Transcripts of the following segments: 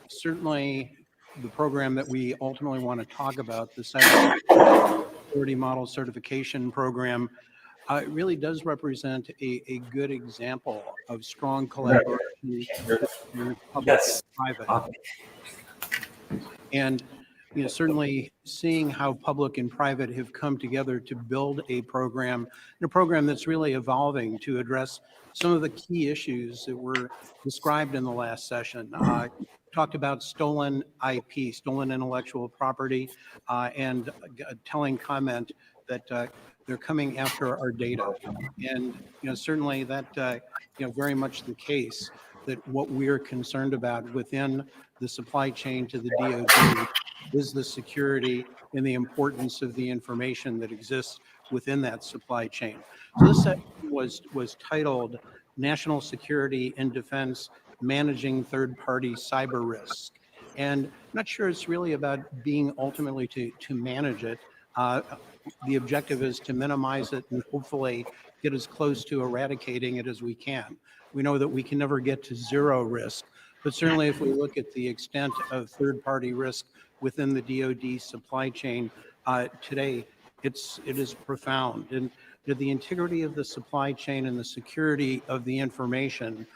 Certainly, the program that we ultimately want to talk about, the cybersecurity model certification program, really does represent a good example of strong collaboration between public and private. And certainly seeing how public and private have come together to build a program that's really evolving to address some of the key issues that were described in the last session. Talked about stolen IP, stolen intellectual property, and a telling comment that they're coming after our data. And certainly that very much the case, that what we're concerned about within the supply chain to the DoD is the security and the importance of the information that exists within that supply chain. So this section was titled National Security and Defense Managing Third-Party Cyber Risk. And I'm not sure it's really about being ultimately to manage it. The objective is to minimize it and hopefully get as close to eradicating it as we can. We know that we can never get to zero risk, but certainly if we look at the extent of third-party risk within the DoD supply chain today, it is profound. And the integrity of the supply chain and the security of the information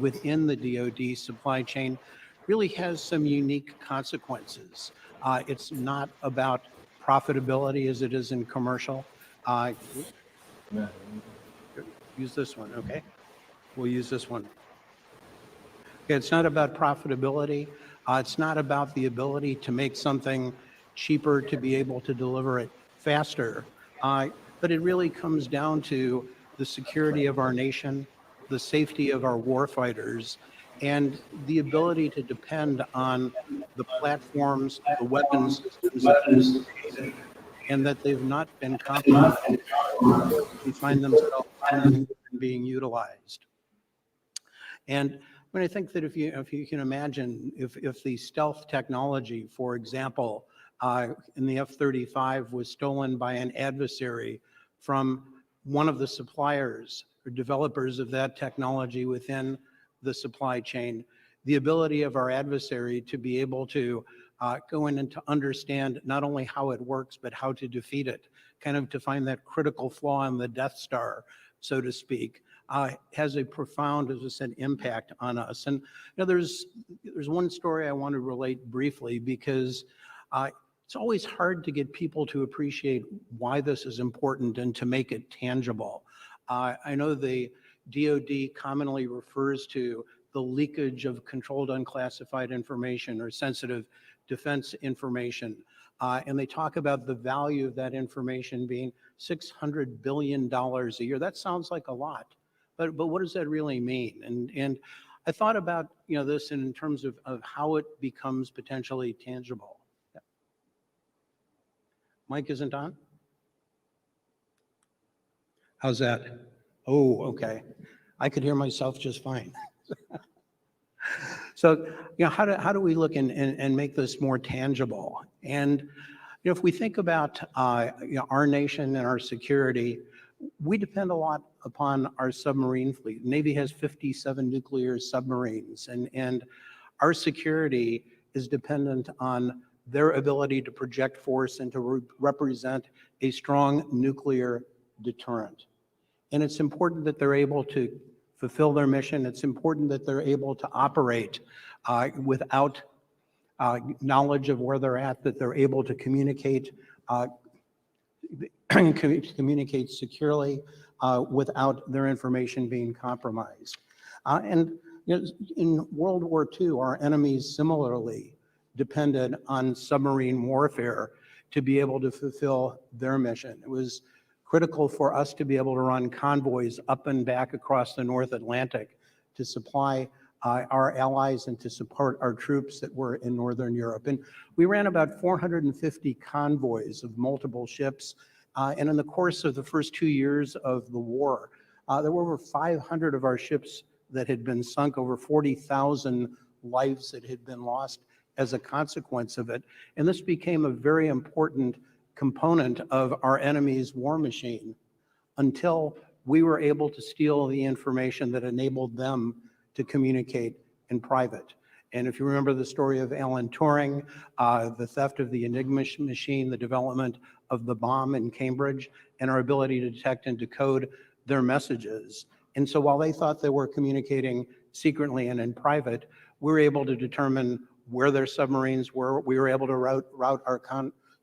within the DoD supply chain really has some unique consequences. It's not about profitability as it is in commercial. Use this one, okay? We'll use this one. Okay, it's not about profitability. It's not about the ability to make something cheaper to be able to deliver it faster. But it really comes down to the security of our nation, the safety of our warfighters, and the ability to depend on the platforms, the weapons systems, and that they've not been compromised and find themselves being utilized. And when I think that if you can imagine, if the stealth technology, for example, in the F-35 was stolen by an adversary from one of the suppliers or developers of that technology within the supply chain, the ability of our adversary to be able to go in and to understand not only how it works, but how to defeat it, kind of to find that critical flaw in the Death Star, so to speak, has a profound, as I said, impact on us. And there's one story I want to relate briefly, because it's always hard to get people to appreciate why this is important and to make it tangible. I know the DoD commonly refers to the leakage of controlled unclassified information or sensitive defense information. And they talk about the value of that information being $600 billion a year. That sounds like a lot, but what does that really mean? And I thought about this in terms of how it becomes potentially tangible. Yeah. Mic isn't on? How's that? Oh, okay. I could hear myself just fine. So, how do we look and make this more tangible? And if we think about our nation and our security, we depend a lot upon our submarine fleet. Navy has 57 nuclear submarines, and our security is dependent on their ability to project force and to represent a strong nuclear deterrent. And it's important that they're able to fulfill their mission. It's important that they're able to operate without knowledge of where they're at, that they're able to communicate communicate securely without their information being compromised. And in World War II, our enemies similarly depended on submarine warfare to be able to fulfill their mission. It was critical for us to be able to run convoys up and back across the North Atlantic to supply our allies and to support our troops that were in Northern Europe. And we ran about 450 convoys of multiple ships. And in the course of the first 2 years of the war, there were over 500 of our ships that had been sunk, over 40,000 lives that had been lost as a consequence of it. And this became a very important component of our enemy's war machine until we were able to steal the information that enabled them to communicate in private. And if you remember the story of Alan Turing, the theft of the Enigma machine, the development of the bomb in Cambridge, and our ability to detect and decode their messages. And so while they thought they were communicating secretly and in private, we were able to determine where their submarines were. We were able to route our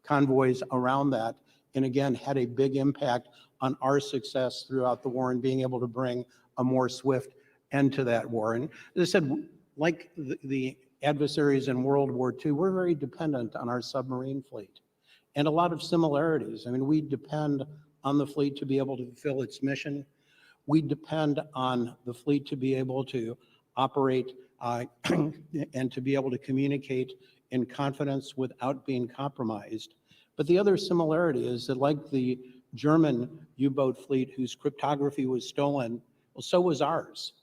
convoys around that, and again, had a big impact on our success throughout the war and being able to bring a more swift end to that war. And as I said, like the adversaries in World War II, we're very dependent on our submarine fleet, and a lot of similarities. I mean, we depend on the fleet to be able to fulfill its mission. We depend on the fleet to be able to operate and to be able to communicate in confidence without being compromised. But the other similarity is that, like the German U-boat fleet whose cryptography was stolen, well, so was ours.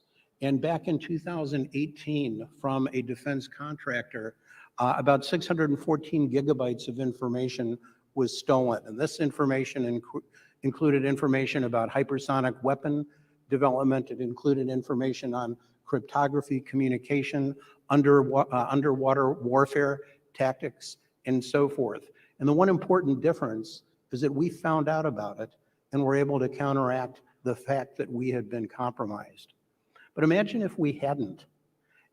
And back in 2018, from a defense contractor, about 614 gigabytes of information was stolen. And this information included information about hypersonic weapon development. It included information on cryptography, communication, underwater warfare tactics, and so forth. And the one important difference is that we found out about it and were able to counteract the fact that we had been compromised. But imagine if we hadn't,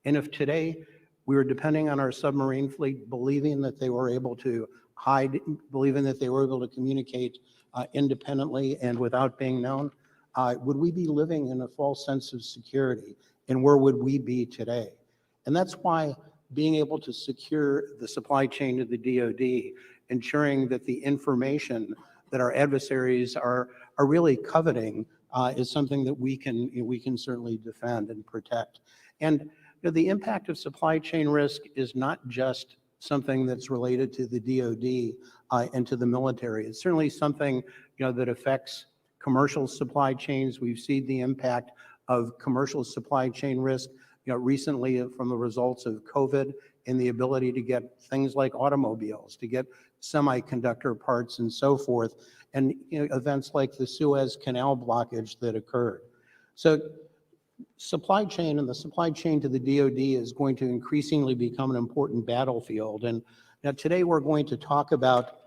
and if today we were depending on our submarine fleet, believing that they were able to hide, believing that they were able to communicate independently and without being known, would we be living in a false sense of security? And where would we be today? And that's why being able to secure the supply chain to the DoD, ensuring that the information that our adversaries are really coveting is something that we can certainly defend and protect. And the impact of supply chain risk is not just something that's related to the DoD and to the military. It's certainly something that affects commercial supply chains. We've seen the impact of commercial supply chain risk recently from the results of COVID and the ability to get things like automobiles, to get semiconductor parts and so forth, and events like the Suez Canal blockage that occurred. So supply chain and the supply chain to the DoD is going to increasingly become an important battlefield. And now today we're going to talk about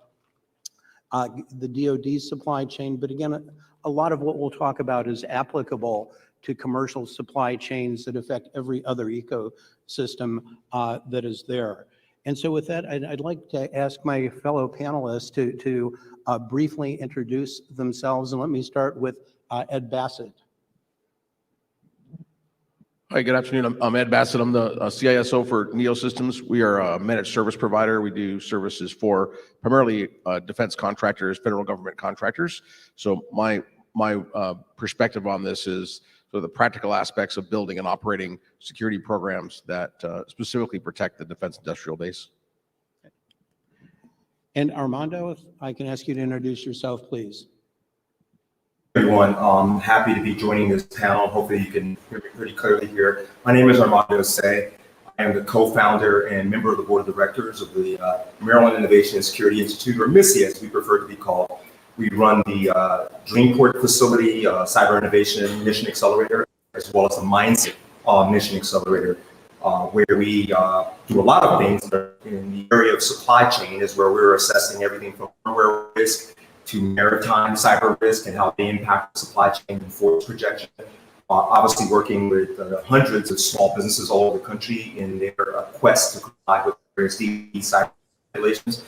the DoD supply chain, but again, a lot of what we'll talk about is applicable to commercial supply chains that affect every other ecosystem that is there. And so with that, I'd like to ask my fellow panelists to briefly introduce themselves, and let me start with Ed Bassett. Hi, good afternoon. I'm Ed Bassett. I'm the CISO for Neo Systems. We are a managed service provider. We do services for primarily defense contractors, federal government contractors. So my perspective on this is the practical aspects of building and operating security programs that specifically protect the defense industrial base. And Armando, if I can ask you to introduce yourself, please. Everyone, I'm happy to be joining this panel. Hopefully you can hear me pretty clearly here. My name is Armando Seay. I am the co-founder and member of the board of directors of the Maryland Innovation and Security Institute, or MISSI as we prefer to be called. We run the Dreamport facility, Cyber Innovation Mission Accelerator, as well as the Mindset Mission Accelerator, where we do a lot of things in the area of supply chain, is where we're assessing everything from hardware risk to maritime cyber risk and how they impact the supply chain and force projection. Obviously working with hundreds of small businesses all over the country in their quest to comply with various DE cyber regulations.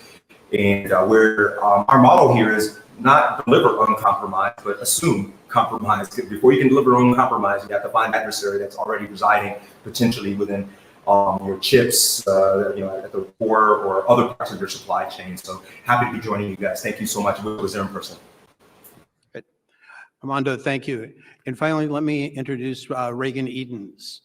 And where our model here is not deliver uncompromised, but assume compromise. Before you can deliver uncompromised, you have to find an adversary that's already residing potentially within your chips, at the core or other parts of your supply chain. So happy to be joining you guys. Thank you so much. We was there in person. Great. Armando, thank you. And finally, let me introduce Regan Edens.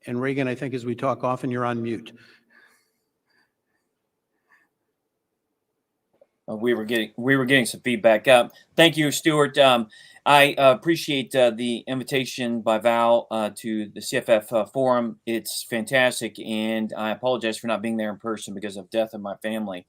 And Regan, I think as we talk often, you're on mute. We were getting some feedback. Thank you, Stuart. I appreciate the invitation by Val to the CFF forum. It's fantastic, and I apologize for not being there in person because of death in my family.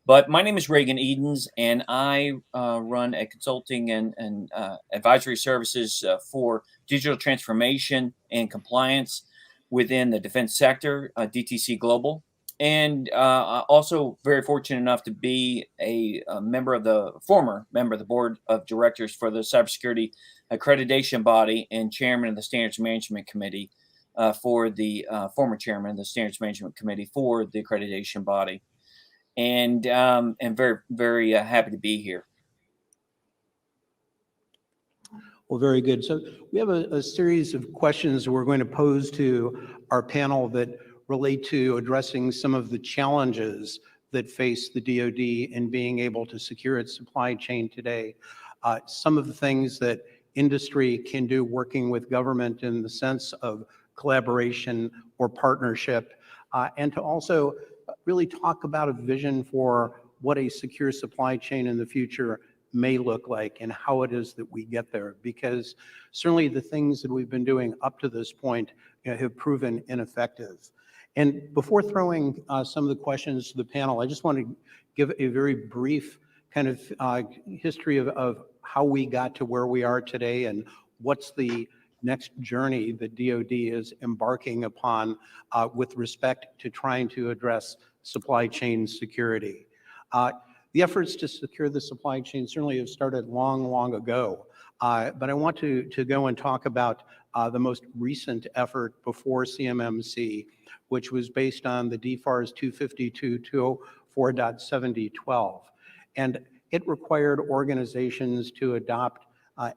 But my name is Regan Edens, and I run a consulting and advisory services for digital transformation and compliance within the defense sector, DTC Global. And also very fortunate enough to be a former member of the board of directors for the cybersecurity accreditation body and chairman of the standards management committee former chairman of the standards management committee for the accreditation body. And very, very happy to be here. Well, very good. So we have a series of questions we're going to pose to our panel that relate to addressing some of the challenges that face the DoD in being able to secure its supply chain today. Some of the things that industry can do working with government in the sense of collaboration or partnership, and to also really talk about a vision for what a secure supply chain in the future may look like and how it is that we get there, because certainly the things that we've been doing up to this point have proven ineffective. And before throwing some of the questions to the panel, I just want to give a very brief kind of history of how we got to where we are today and what's the next journey that DoD is embarking upon with respect to trying to address supply chain security. The efforts to secure the supply chain certainly have started long, long ago, but I want to go and talk about the most recent effort before CMMC, which was based on the DFARS 252.204.7012. And it required organizations to adopt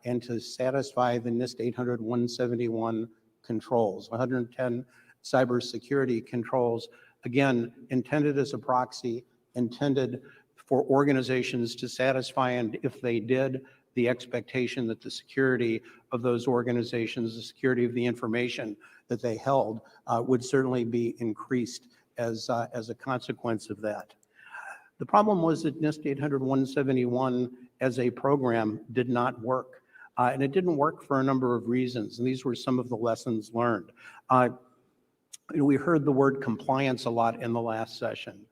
and to satisfy the NIST 800-171 controls, 110 cybersecurity controls, again, intended as a proxy, intended for organizations to satisfy, and if they did, the expectation that the security of those organizations, the security of the information that they held would certainly be increased as a consequence of that. The problem was that NIST 800-171 as a program did not work. And it didn't work for a number of reasons, and these were some of the lessons learned. We heard the word compliance a lot in the last session.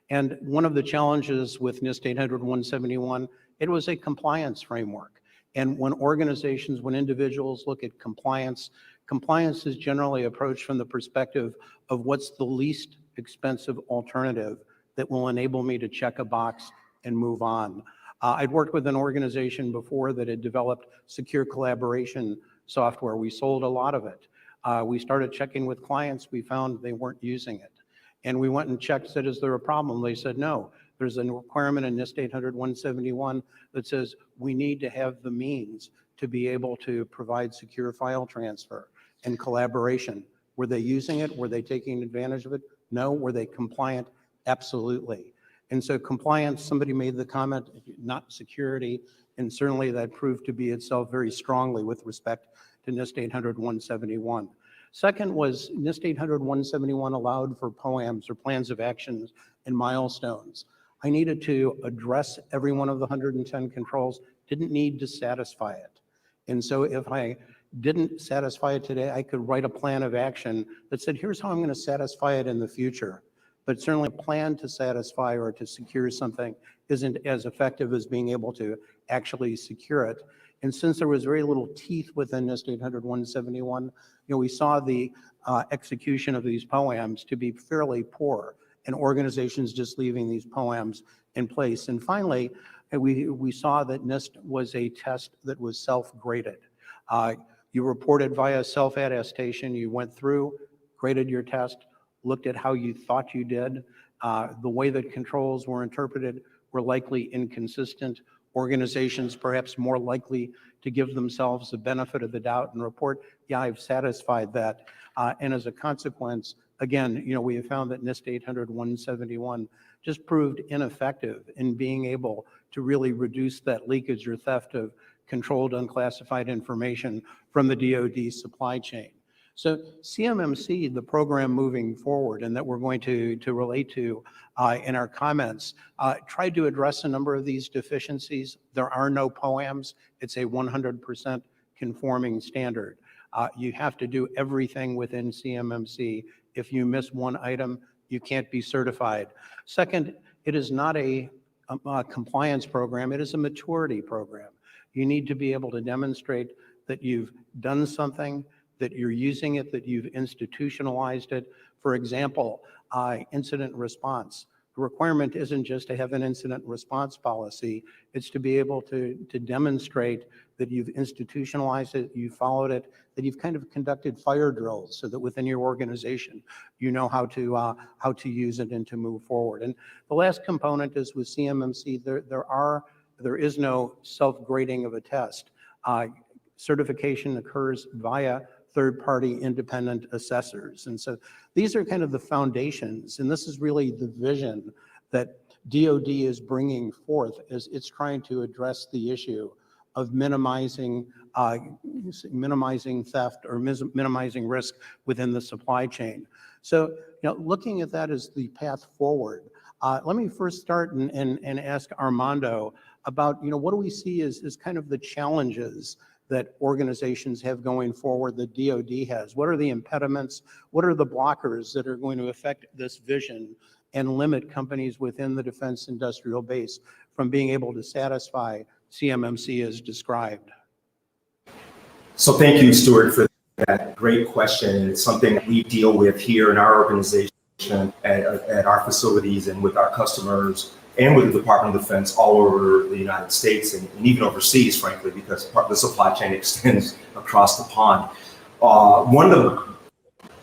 And one of the challenges with NIST 800-171, it was a compliance framework. And when organizations, when individuals look at compliance, compliance is generally approached from the perspective of what's the least expensive alternative that will enable me to check a box and move on. I'd worked with an organization before that had developed secure collaboration software. We sold a lot of it. We started checking with clients. We found they weren't using it. And we went and checked, said, is there a problem? They said, no. There's a requirement in NIST 800-171 that says we need to have the means to be able to provide secure file transfer and collaboration. Were they using it? Were they taking advantage of it? No. Were they compliant? Absolutely. And so compliance, somebody made the comment, not security, and certainly that proved to be itself very strongly with respect to NIST 800-171. Second was NIST 800-171 allowed for POAMs, or plans of actions and milestones. I needed to address every one of the 110 controls, didn't need to satisfy it. And so if I didn't satisfy it today, I could write a plan of action that said, here's how I'm going to satisfy it in the future. But certainly a plan to satisfy or to secure something isn't as effective as being able to actually secure it. And since there was very little teeth within NIST 800-171, we saw the execution of these POAMs to be fairly poor, and organizations just leaving these POAMs in place. And finally, we saw that NIST was a test that was self-graded. You reported via self-attestation, you went through, graded your test, looked at how you thought you did. The way that controls were interpreted were likely inconsistent. Organizations perhaps more likely to give themselves the benefit of the doubt and report, yeah, I've satisfied that. And as a consequence, again, we have found that NIST 800-171 just proved ineffective in being able to really reduce that leakage or theft of controlled unclassified information from the DoD supply chain. So CMMC, the program moving forward, and that we're going to relate to in our comments, tried to address a number of these deficiencies. There are no POAMs. It's a 100% conforming standard. You have to do everything within CMMC. If you miss one item, you can't be certified. Second, it is not a compliance program. It is a maturity program. You need to be able to demonstrate that you've done something, that you're using it, that you've institutionalized it. For example, incident response. The requirement isn't just to have an incident response policy, it's to be able to demonstrate that you've institutionalized it, you followed it, that you've kind of conducted fire drills so that within your organization, you know how to use it and to move forward. And the last component is with CMMC, there is no self-grading of a test. Certification occurs via third-party independent assessors. And so these are kind of the foundations, and this is really the vision that DoD is bringing forth as it's trying to address the issue of minimizing theft or minimizing risk within the supply chain. So, looking at that as the path forward, let me first start and ask Armando about, what do we see as kind of the challenges that organizations have going forward, that DoD has? What are the impediments? What are the blockers that are going to affect this vision and limit companies within the defense industrial base from being able to satisfy CMMC as described? So thank you, Stuart, for that great question. It's something that we deal with here in our organization at our facilities and with our customers and with the Department of Defense all over the United States and even overseas, frankly, because part of the supply chain extends across the pond. One of the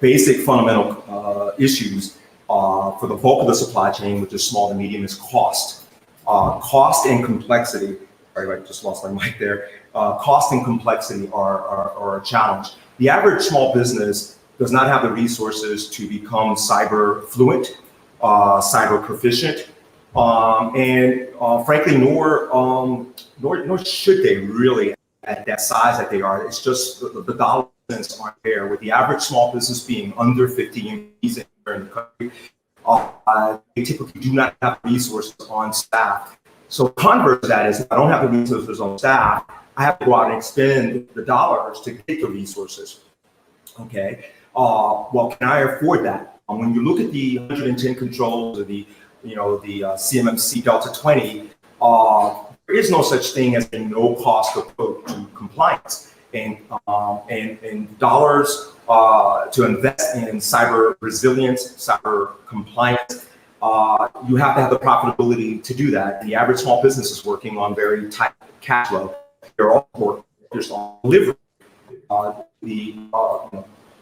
basic fundamental issues for the bulk of the supply chain, which is small to medium, is cost. Cost and complexity. Sorry, I just lost my mic there. Cost and complexity are a challenge. The average small business does not have the resources to become cyber fluent, cyber proficient, and frankly, nor should they really at that size that they are. It's just the dollar cents aren't there. With the average small business being under 50 employees in the country, they typically do not have resources on staff. So converse to that is, if I don't have the resources on staff, I have to go out and expend the dollars to get the resources. Okay. Well, can I afford that? When you look at the 110 controls or the CMMC Delta 20, there is no such thing as a no-cost approach to compliance, and dollars to invest in cyber resilience, cyber compliance. You have to have the profitability to do that. The average small business is working on very tight cash flow. They're all focused on delivery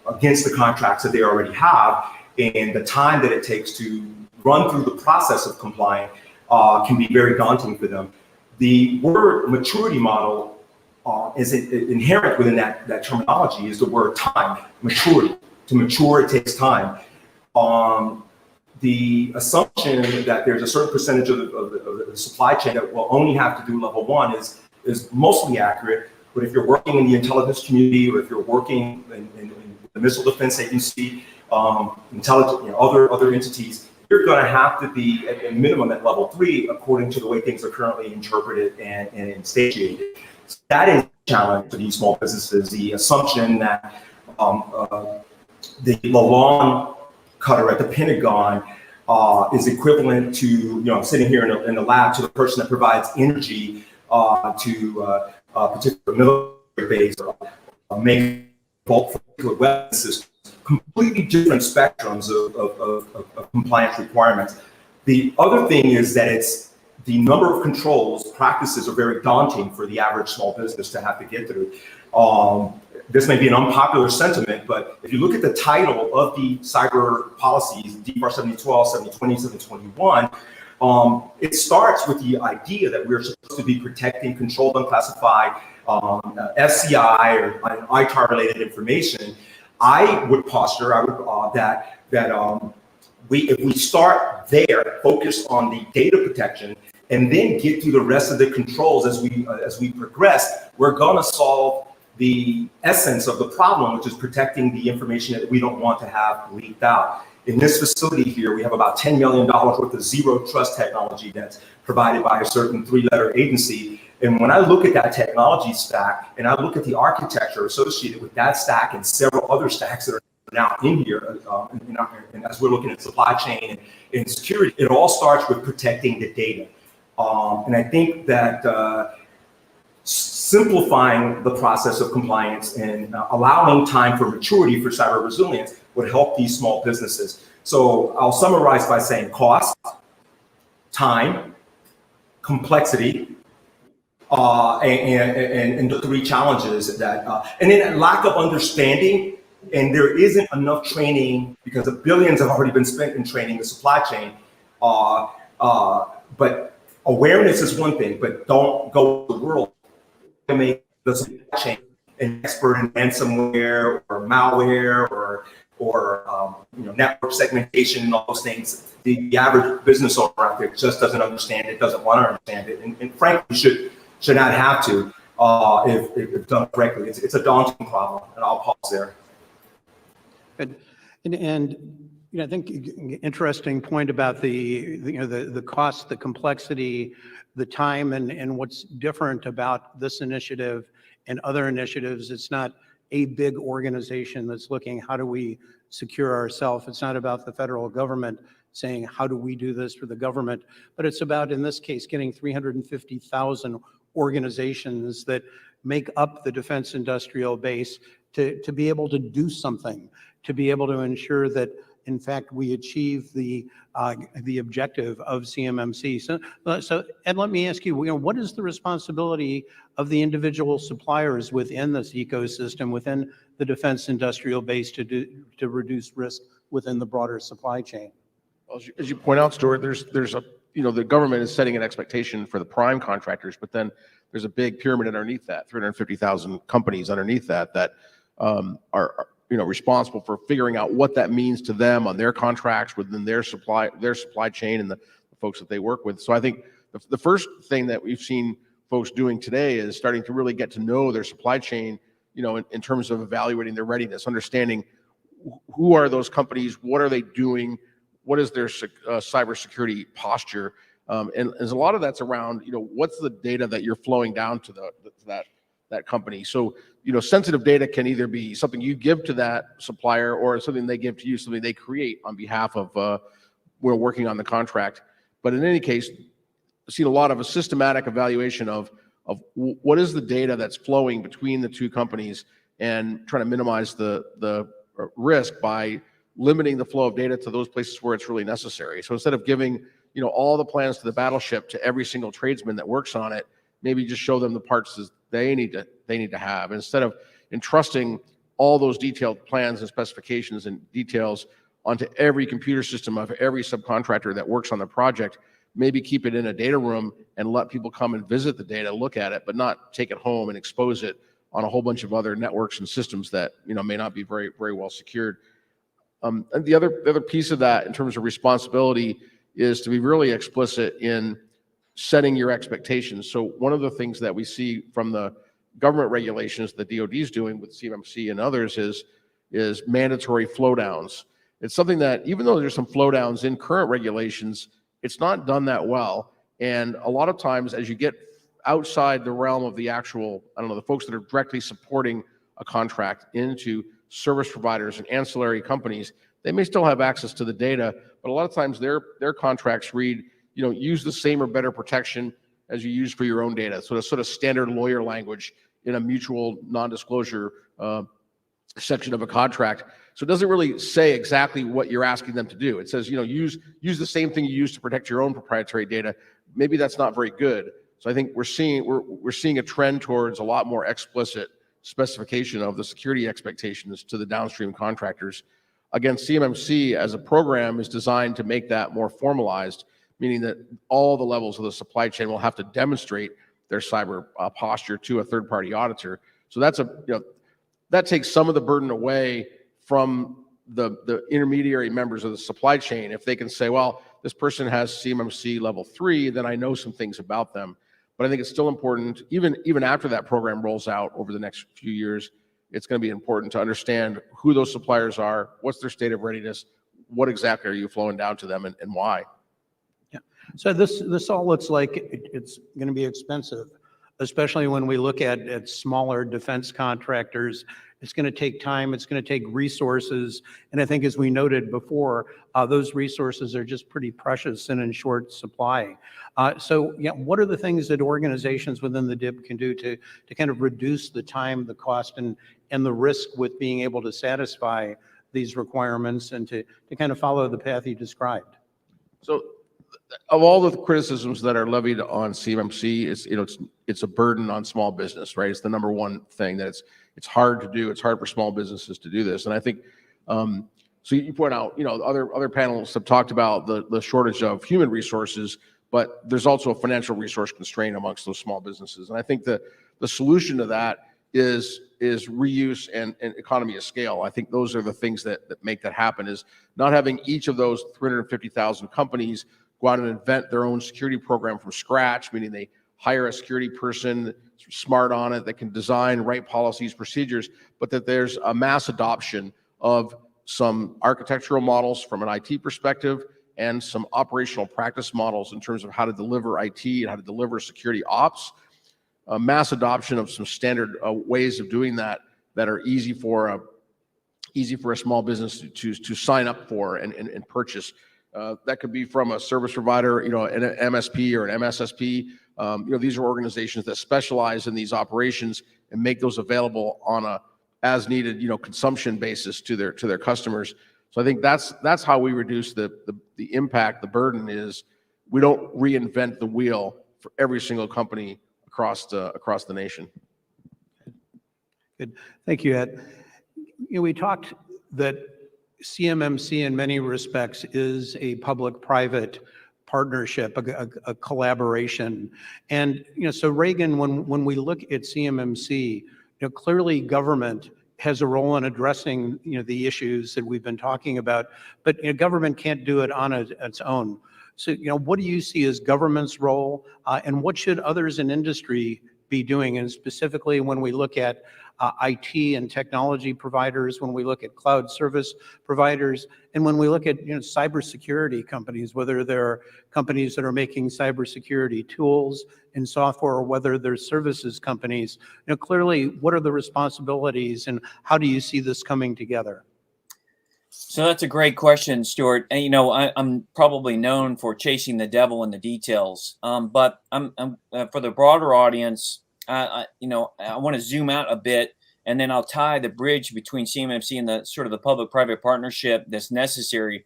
against the contracts that they already have, and the time that it takes to run through the process of complying can be very daunting for them. The word maturity model is inherent within that terminology is the word time, maturity. To mature, it takes time. The assumption that there's a certain percentage of the supply chain that will only have to do level one is mostly accurate. But if you're working in the intelligence community, or if you're working in the Missile Defense Agency, intelligence, other entities, you're going to have to be at a minimum at level 3, according to the way things are currently interpreted and instantiated. So that is a challenge for these small businesses. The assumption that the lawn cutter at the Pentagon is equivalent to, sitting here in the lab, to the person that provides energy to a particular military base or make bulk weapon systems. Completely different spectrums of compliance requirements. The other thing is that it's the number of controls, practices are very daunting for the average small business to have to get through. This may be an unpopular sentiment, but if you look at the title of the cyber policies, D2.S11 Oct, 7020, 721, it starts with the idea that we're supposed to be protecting controlled unclassified SCI or ITAR-related information. I would posture, that if we start there, focus on the data protection, and then get through the rest of the controls as we progress, we're going to solve the essence of the problem, which is protecting the information that we don't want to have leaked out. In this facility here, we have about $10 million worth of zero trust technology that's provided by a certain 3-letter agency. And when I look at that technology stack and I look at the architecture associated with that stack and several other stacks that are now in here, and as we're looking at supply chain and security, it all starts with protecting the data. And I think that simplifying the process of compliance and allowing time for maturity for cyber resilience would help these small businesses. So I'll summarize by saying cost, time, complexity, and the three challenges that, and then lack of understanding, and there isn't enough training because the billions have already been spent in training the supply chain. But awareness is one thing, but don't go to the world to make the supply chain an expert in ransomware or malware or network segmentation and all those things. The average business owner out there just doesn't understand it, doesn't want to understand it, and frankly should not have to if done correctly. It's a daunting problem, and I'll pause there. And I think interesting point about the cost, the complexity, the time, and what's different about this initiative and other initiatives. It's not a big organization that's looking, how do we secure ourselves? It's not about the federal government saying, how do we do this for the government? But it's about, in this case, getting 350,000 organizations that make up the defense industrial base to be able to do something, to be able to ensure that, in fact, we achieve the objective of CMMC. So Ed, let me ask you, what is the responsibility of the individual suppliers within this ecosystem, within the defense industrial base to reduce risk within the broader supply chain? Well, as you point out, Stuart, there's a, the government is setting an expectation for the prime contractors, but then there's a big pyramid underneath that, 350,000 companies underneath that are responsible for figuring out what that means to them on their contracts within their supply chain and the folks that they work with. So I think the first thing that we've seen folks doing today is starting to really get to know their supply chain, in terms of evaluating their readiness, understanding who are those companies, what are they doing, what is their cybersecurity posture, and a lot of that's around, what's the data that you're flowing down to that company. So, sensitive data can either be something you give to that supplier or something they give to you, something they create on behalf of we're working on the contract. But in any case, I've seen a lot of a systematic evaluation of what is the data that's flowing between the two companies and trying to minimize the risk by limiting the flow of data to those places where it's really necessary. So instead of giving, all the plans to the battleship to every single tradesman that works on it, maybe just show them the parts they need to have. Instead of entrusting all those detailed plans and specifications and details onto every computer system of every subcontractor that works on the project, maybe keep it in a data room and let people come and visit the data, look at it, but not take it home and expose it on a whole bunch of other networks and systems that may not be very, very well secured. And the other piece of that in terms of responsibility is to be really explicit in setting your expectations. So one of the things that we see from the government regulations that DoD is doing with CMMC and others is mandatory flow downs. It's something that, even though there's some flow downs in current regulations, it's not done that well. And a lot of times, as you get outside the realm of the actual, the folks that are directly supporting a contract into service providers and ancillary companies, they may still have access to the data, but a lot of times their contracts read, use the same or better protection as you use for your own data. So it's sort of standard lawyer language in a mutual non-disclosure section of a contract. So it doesn't really say exactly what you're asking them to do. It says, use the same thing you use to protect your own proprietary data. Maybe that's not very good. So I think we're seeing a trend towards a lot more explicit specification of the security expectations to the downstream contractors. Again, CMMC as a program is designed to make that more formalized, meaning that all the levels of the supply chain will have to demonstrate their cyber posture to a third-party auditor. So that takes some of the burden away from the intermediary members of the supply chain. If they can say, well, this person has CMMC level 3, then I know some things about them. But I think it's still important, even after that program rolls out over the next few years, it's going to be important to understand who those suppliers are, what's their state of readiness, what exactly are you flowing down to them, and why. Yeah. So this all looks like it's going to be expensive. especially when we look at smaller defense contractors. It's going to take time, it's going to take resources, and I think as we noted before, those resources are just pretty precious and in short supply. So yeah, what are the things that organizations within the DIB can do to kind of reduce the time, the cost, and the risk with being able to satisfy these requirements and to kind of follow the path you described? So of all the criticisms that are levied on CMMC, it's a burden on small business, right? It's the number one thing that it's hard to do. It's hard for small businesses to do this. And I think, so you point out, other panels have talked about the shortage of human resources, but there's also a financial resource constraint amongst those small businesses. And I think the solution to that is reuse and economy of scale. I think those are the things that make that happen, is not having each of those 350,000 companies go out and invent their own security program from scratch, meaning they hire a security person smart on it that can design, write policies, procedures, but that there's a mass adoption of some architectural models from an IT perspective and some operational practice models in terms of how to deliver IT and how to deliver security ops. A mass adoption of some standard ways of doing that are easy for a small business to sign up for and purchase. That could be from a service provider, an MSP or an MSSP. These are organizations that specialize in these operations and make those available on a as needed, consumption basis to their customers. So I think that's how we reduce the impact. The burden is we don't reinvent the wheel for every single company across the nation. Good. Thank you, Ed. We talked that CMMC in many respects is a public-private partnership, a collaboration. And, so Regan, when we look at CMMC, clearly government has a role in addressing, the issues that we've been talking about, but government can't do it on its own. So, what do you see as government's role, and what should others in industry be doing? And specifically when we look at IT and technology providers, when we look at cloud service providers, and when we look at cybersecurity companies, whether they're companies that are making cybersecurity tools and software, or whether they're services companies, clearly what are the responsibilities and how do you see this coming together? So that's a great question, Stuart. And I'm probably known for chasing the devil in the details, but I'm for the broader audience. I want to zoom out a bit, and then I'll tie the bridge between CMMC and the sort of the public-private partnership that's necessary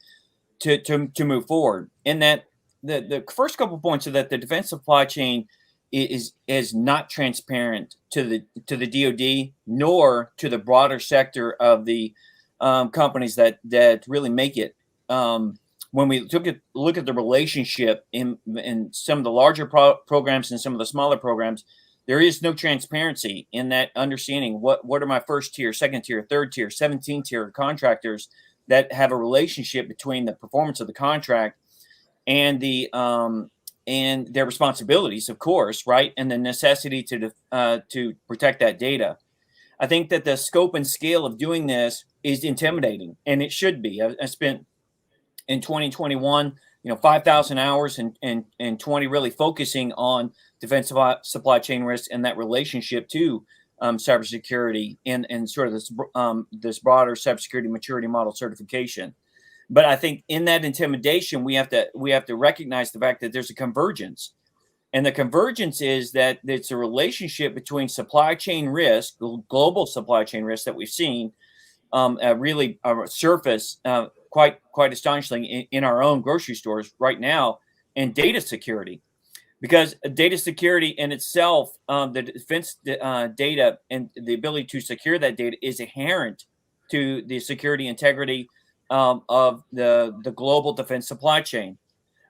to move forward. In that, the first couple of points are that the defense supply chain is not transparent to the DoD nor to the broader sector of the companies that really make it. When we look at the relationship in some of the larger programs and some of the smaller programs, there is no transparency in that understanding. What are my first tier, second tier, third tier, 17 tier contractors that have a relationship between the performance of the contract and and their responsibilities, of course, right, and the necessity to protect that data. I think that the scope and scale of doing this is intimidating, and it should be. I spent in 2021, 5,000 hours and 20 really focusing on defensive supply chain risk and that relationship to cybersecurity and sort of this broader cybersecurity maturity model certification. But I think in that intimidation, we have to recognize the fact that there's a convergence. And the convergence is that it's a relationship between supply chain risk, global supply chain risk that we've seen really surface quite astonishingly in our own grocery stores right now, and data security. Because data security in itself, the defense data and the ability to secure that data is inherent to the security integrity of the global defense supply chain.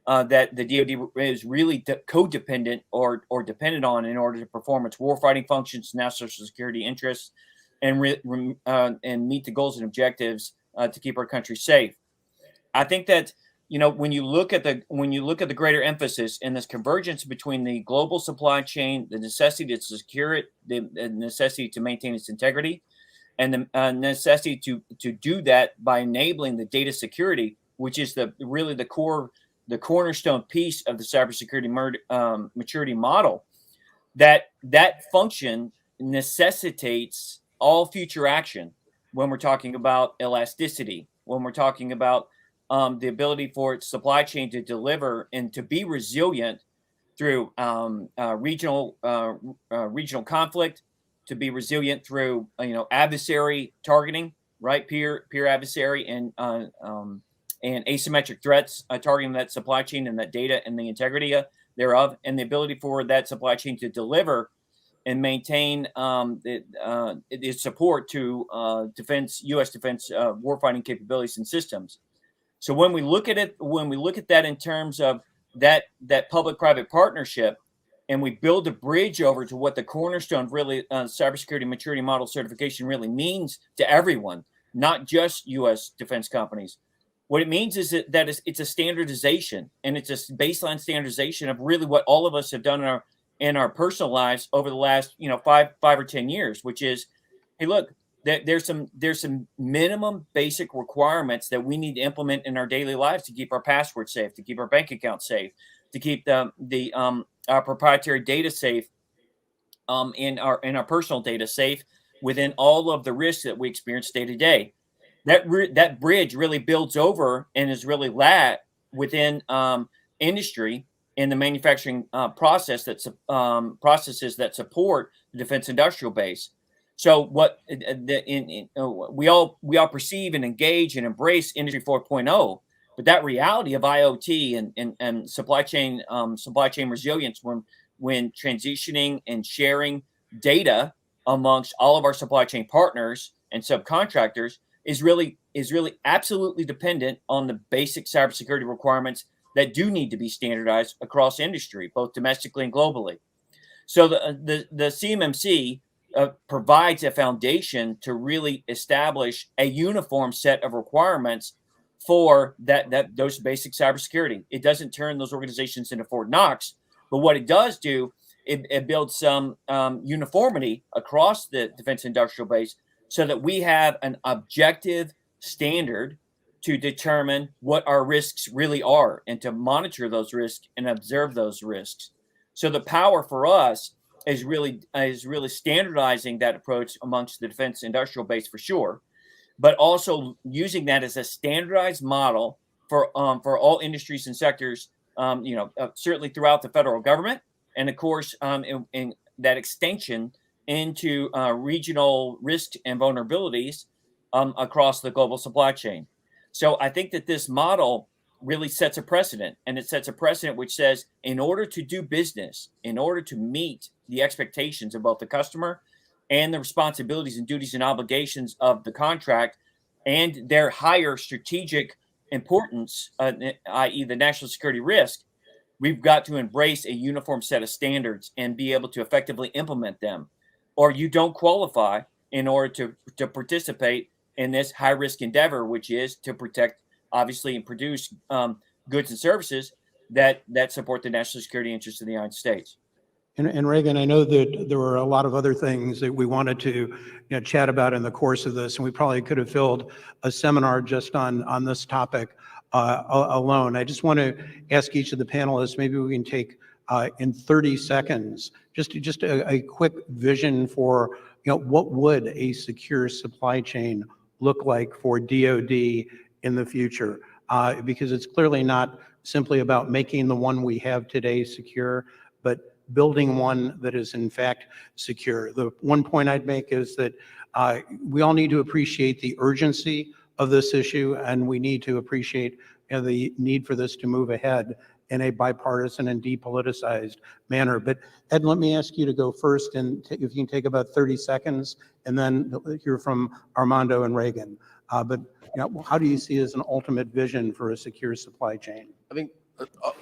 That the DoD is really codependent or dependent on in order to perform its warfighting functions, national security interests, and meet the goals and objectives to keep our country safe. I think that when you look at the greater emphasis in this convergence between the global supply chain, the necessity to secure it, the necessity to maintain its integrity, and the necessity to do that by enabling the data security, which is really the cornerstone piece of the cybersecurity maturity model. that function necessitates all future action when we're talking about elasticity, when we're talking about the ability for its supply chain to deliver and to be resilient through regional conflict, to be resilient through adversary targeting, right? Peer adversary and asymmetric threats targeting that supply chain and that data and the integrity thereof, and the ability for that supply chain to deliver and maintain its support to U.S. defense warfighting capabilities and systems. So when we look at it, when we look at that in terms of that public-private partnership, and we build a bridge over to what the cornerstone really cybersecurity maturity model certification really means to everyone, not just U.S. defense companies. What it means is that it's a standardization, and it's a baseline standardization of really what all of us have done in our personal lives over the last 5 or 10 years, which is, hey, look, there's some minimum basic requirements that we need to implement in our daily lives to keep our passwords safe, to keep our bank accounts safe, to keep our proprietary data safe, in our personal data safe within all of the risks that we experience day to day. That bridge really builds over and is really within industry in the manufacturing processes that support the defense industrial base. So what we all perceive and engage and embrace Industry 4.0, but that reality of IoT and supply chain resilience when transitioning and sharing data amongst all of our supply chain partners and subcontractors is really absolutely dependent on the basic cybersecurity requirements that do need to be standardized across industry, both domestically and globally. So the CMMC provides a foundation to really establish a uniform set of requirements for those basic cybersecurity. It doesn't turn those organizations into Fort Knox, but what it does do, it builds some uniformity across the defense industrial base, so that we have an objective standard to determine what our risks really are and to monitor those risks and observe those risks. So the power for us is really standardizing that approach amongst the defense industrial base for sure, but also using that as a standardized model for all industries and sectors, certainly throughout the federal government, and of course in that extension into regional risks and vulnerabilities across the global supply chain. So I think that this model really sets a precedent, and it sets a precedent which says, in order to do business, in order to meet the expectations of both the customer and the responsibilities and duties and obligations of the contract and their higher strategic importance, i.e. the national security risk, we've got to embrace a uniform set of standards and be able to effectively implement them, or you don't qualify in order to participate in this high-risk endeavor, which is to protect, obviously, and produce goods and services that support the national security interests of the United States. And Regan, I know that there were a lot of other things that we wanted to chat about in the course of this, and we probably could have filled a seminar just on this topic alone. I just want to ask each of the panelists, maybe we can take in 30 seconds, just a quick vision for what would a secure supply chain look like for DoD in the future, because it's clearly not simply about making the one we have today secure, but building one that is in fact secure. The one point I'd make is that we all need to appreciate the urgency of this issue, and we need to appreciate the need for this to move ahead in a bipartisan and depoliticized manner. But Ed, let me ask you to go first, and if you can take about 30 seconds, and then hear from Armando and Regan. But how do you see as an ultimate vision for a secure supply chain? I think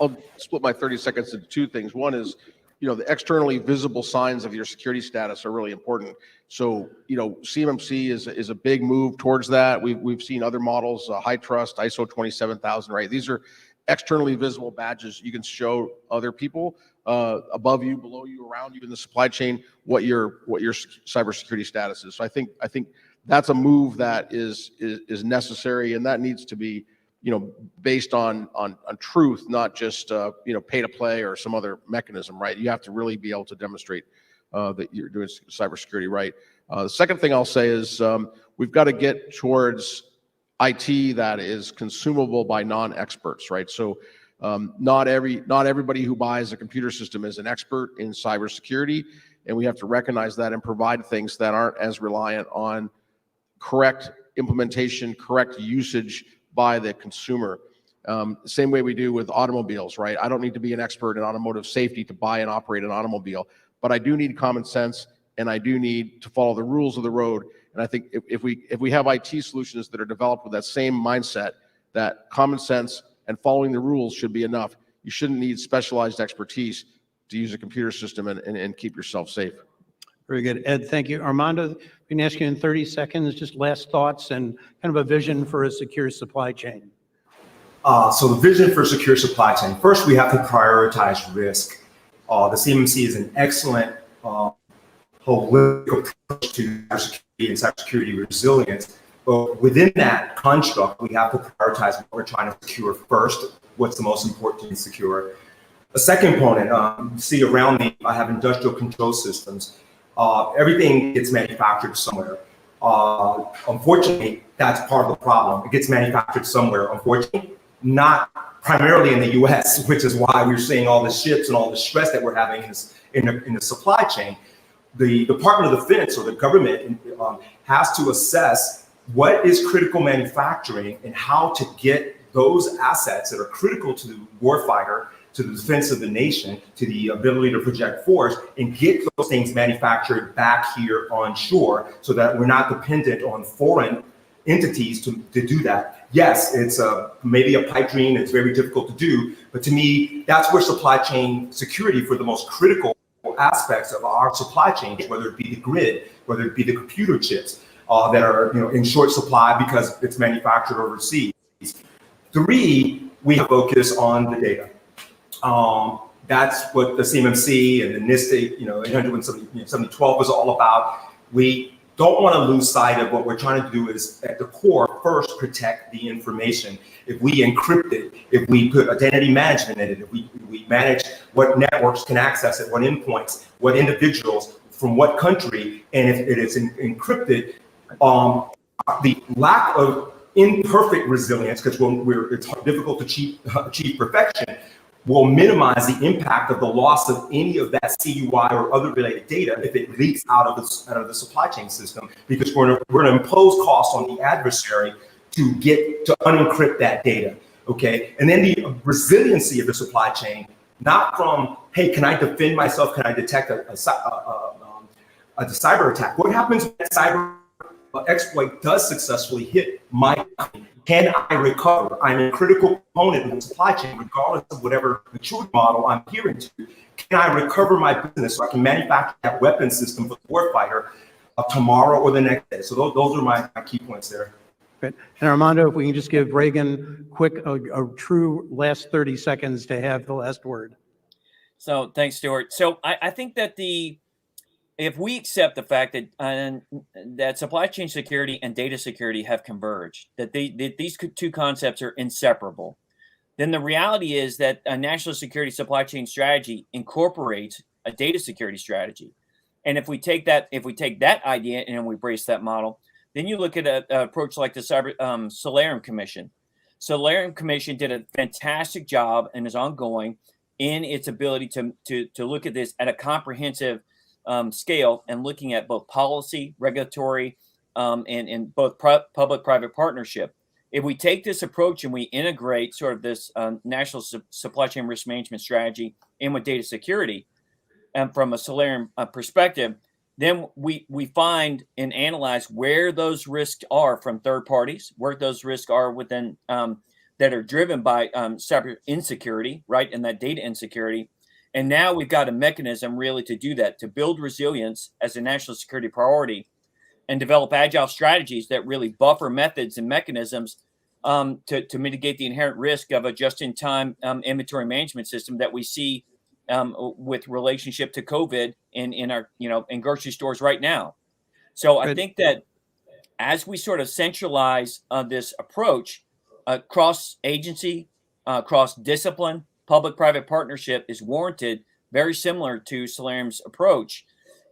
I'll split my 30 seconds into two things. One is, the externally visible signs of your security status are really important. So, CMMC is a big move towards that. We've seen other models, High Trust, ISO 27000, right? These are externally visible badges you can show other people above you, below you, around you in the supply chain what your cybersecurity status is. So I think that's a move that is necessary, and that needs to be based on truth, not just pay to play or some other mechanism, right? You have to really be able to demonstrate that you're doing cybersecurity right. The second thing I'll say is we've got to get towards IT that is consumable by non-experts, right? So not everybody who buys a computer system is an expert in cybersecurity, and we have to recognize that and provide things that aren't as reliant on correct implementation, correct usage by the consumer. Same way we do with automobiles, right? I don't need to be an expert in automotive safety to buy and operate an automobile, but I do need common sense, and I do need to follow the rules of the road. And I think if we have IT solutions that are developed with that same mindset, that common sense and following the rules should be enough. You shouldn't need specialized expertise to use a computer system and keep yourself safe. Very good. Ed, thank you. Armando, we can ask you in 30 seconds, just last thoughts and kind of a vision for a secure supply chain. So the vision for secure supply chain. First, we have to prioritize risk. The CMMC is an excellent holistic approach to cybersecurity and cybersecurity resilience. But within that construct, we have to prioritize what we're trying to secure first, what's the most important to secure. A second component, see around me, I have industrial control systems. Everything gets manufactured somewhere. Unfortunately, that's part of the problem. It gets manufactured somewhere, unfortunately, not primarily in the US, which is why we're seeing all the ships and all the stress that we're having in the supply chain. The Department of Defense or the government has to assess what is critical manufacturing and how to get those assets that are critical to the warfighter, to the defense of the nation, to the ability to project force, and get those things manufactured back here on shore so that we're not dependent on foreign entities to do that. Yes, it's maybe a pipe dream, it's very difficult to do, but to me, that's where supply chain security for the most critical aspects of our supply chain, whether it be the grid, whether it be the computer chips that are in short supply because it's manufactured overseas. Three, we focus on the data. That's what the CMMC and the NIST 870-12 is all about. We don't want to lose sight of what we're trying to do is at the core, first protect the information. If we encrypt it, if we put identity management in it, if we manage what networks can access it, what endpoints, what individuals from what country, and if it is encrypted, the lack of imperfect resilience, because it's difficult to achieve perfection, will minimize the impact of the loss of any of that CUI or other related data if it leaks out of the supply chain system, because we're going to impose costs on the adversary to unencrypt that data. Okay, and then the resiliency of the supply chain, not from, hey, can I defend myself? Can I detect a cyber attack? What happens when that cyber exploit does successfully hit my company? Can I recover? I'm a critical component in the supply chain, regardless of whatever maturity model I'm adhering to. Can I recover my business so I can manufacture that weapon system for the warfighter tomorrow or the next day? So those are my key points there. Good. And Armando, if we can just give Regan a true last 30 seconds to have the last word. So thanks, Stuart. So I think that if we accept the fact that supply chain security and data security have converged, that these two concepts are inseparable, then the reality is that a national security supply chain strategy incorporates a data security strategy. And if we take that idea and we embrace that model, then you look at an approach like the Solarium Commission. Solarium Commission did a fantastic job and is ongoing in its ability to look at this at a comprehensive scale and looking at both policy, regulatory, and both public-private partnership. If we take this approach and we integrate sort of this national supply chain risk management strategy in with data security, and from a Solarium perspective, then we find and analyze where those risks are from third parties, where those risks are within that are driven by cyber insecurity, right, and that data insecurity. And now we've got a mechanism really to do that, to build resilience as a national security priority and develop agile strategies that really buffer methods and mechanisms to mitigate the inherent risk of a just-in-time inventory management system that we see with relationship to COVID in our, in grocery stores right now. So I think that as we sort of centralize this approach, cross-agency, cross-discipline, public-private partnership is warranted, very similar to Solarium's approach.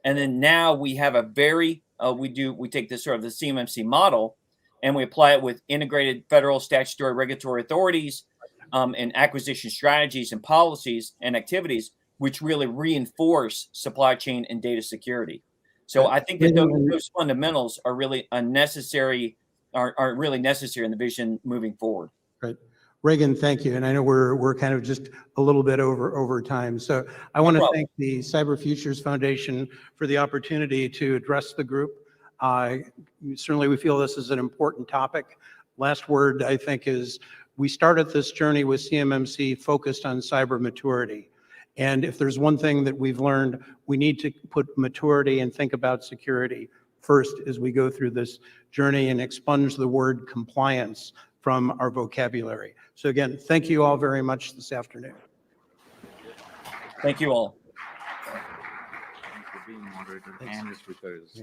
And then now we have a very, we take this sort of the CMMC model and we apply it with integrated federal statutory regulatory authorities and acquisition strategies and policies and activities, which really reinforce supply chain and data security. So I think that those fundamentals are really unnecessary, are really necessary in the vision moving forward. Right. Regan, thank you. And I know we're kind of just a little bit over time. So I want to thank the Cyber Futures Foundation for the opportunity to address the group. Certainly we feel this is an important topic. Last word, I think, is we started this journey with CMMC focused on cyber maturity. And if there's one thing that we've learned, we need to put maturity and think about security first as we go through this journey and expunge the word compliance from our vocabulary. So again, thank you all very much this afternoon. Thank you all. Thanks for being moderator and speakers.